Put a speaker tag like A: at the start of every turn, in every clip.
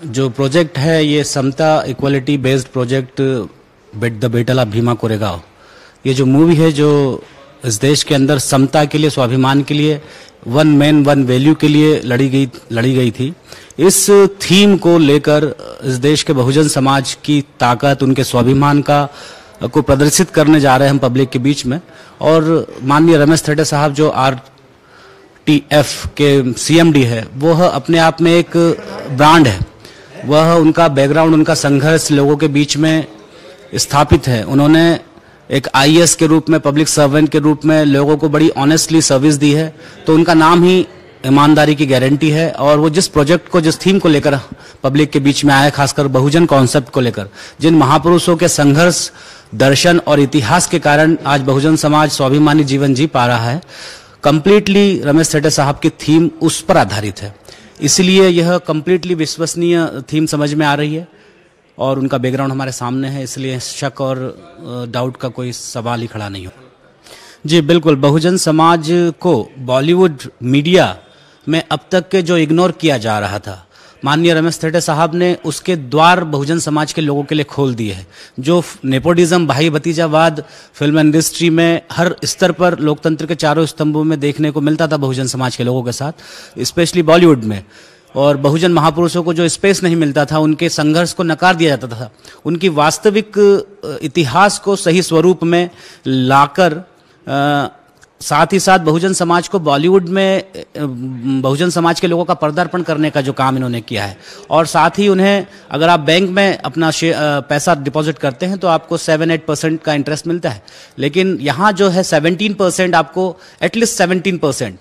A: जो प्रोजेक्ट है ये समता equality based project the battle of Bhima Koregaon. ये जो मूवी है जो इस देश के अंदर समता के लिए, स्वाभिमान के लिए, वन मैन वन वैल्यू के लिए लड़ी गई थी, इस थीम को लेकर इस देश के बहुजन समाज की ताकत, उनके स्वाभिमान को प्रदर्शित करने जा रहे हैं हम पब्लिक के बीच में। और माननीय रमेश थेटे साहब जो आरटीएफ के सीएमडी है, वह अपने आप में एक ब्रांड है। वह उनका बैकग्राउंड, उनका संघर्ष लोगों के बीच में स्थापित है। उन्होंने एक आईएएस के रूप में, पब्लिक सर्वेंट के रूप में लोगों को बड़ी ऑनेस्टली सर्विस दी है, तो उनका नाम ही ईमानदारी की गारंटी है। और वो जिस प्रोजेक्ट को, जिस थीम को लेकर पब्लिक के बीच में आए, खासकर बहुजन कॉन्सेप्ट को लेकर, जिन महापुरुषों के संघर्ष, दर्शन और इतिहास के कारण आज बहुजन समाज स्वाभिमानी जीवन जी पा रहा है, कंप्लीटली रमेश थेटे साहब की थीम उस पर आधारित है। इसलिए यह कंप्लीटली विश्वसनीय थीम समझ में आ रही है और उनका बैकग्राउंड हमारे सामने है, इसलिए शक और डाउट का कोई सवाल ही खड़ा नहीं हो। जी बिल्कुल, बहुजन समाज को बॉलीवुड मीडिया में अब तक के जो इग्नोर किया जा रहा था, माननीय रमेश थेटे साहब ने उसके द्वार बहुजन समाज के लोगों के लिए खोल दिए हैं। जो नेपोटिज्म, भाई भतीजावाद फिल्म इंडस्ट्री में हर स्तर पर लोकतंत्र के चारों स्तंभों में देखने को मिलता था बहुजन समाज के लोगों के साथ, स्पेशली बॉलीवुड में, और बहुजन महापुरुषों को जो स्पेस नहीं मिलता था, उनके संघर्ष को नकार दिया जाता था, उनकी वास्तविक इतिहास को सही स्वरूप में लाकर साथ ही साथ बहुजन समाज को बॉलीवुड में बहुजन समाज के लोगों का पदार्पण करने का जो काम इन्होंने किया है। और साथ ही उन्हें, अगर आप बैंक में अपना पैसा डिपॉजिट करते हैं तो आपको 7-8% का इंटरेस्ट मिलता है, लेकिन यहाँ जो है 17% आपको, एटलीस्ट 17%,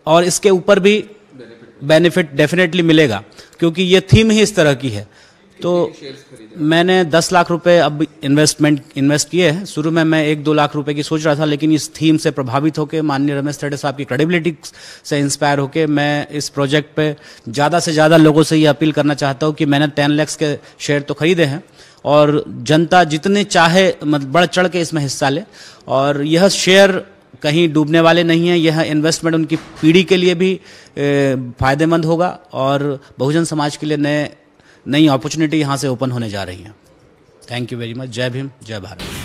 A: और इसके ऊपर भी बेनिफिट डेफिनेटली मिलेगा, क्योंकि ये थीम ही इस तरह की है। तो मैंने 10 लाख रुपए अब इन्वेस्ट किए हैं। शुरू में मैं 1-2 लाख रुपए की सोच रहा था, लेकिन इस थीम से प्रभावित होकर, माननीय रमेश थेटे साहब की क्रेडिबिलिटी से इंस्पायर होकर, मैं इस प्रोजेक्ट पे ज़्यादा से ज़्यादा लोगों से ये अपील करना चाहता हूँ कि मैंने 10 लाख के शेयर तो खरीदे हैं, और जनता जितने चाहे बढ़ चढ़ के इसमें हिस्सा ले। और यह शेयर कहीं डूबने वाले नहीं है, यह इन्वेस्टमेंट उनकी पीढ़ी के लिए भी फायदेमंद होगा, और बहुजन समाज के लिए नई अपॉर्चुनिटी यहाँ से ओपन होने जा रही है। Thank you very much. जय भीम, जय भारत।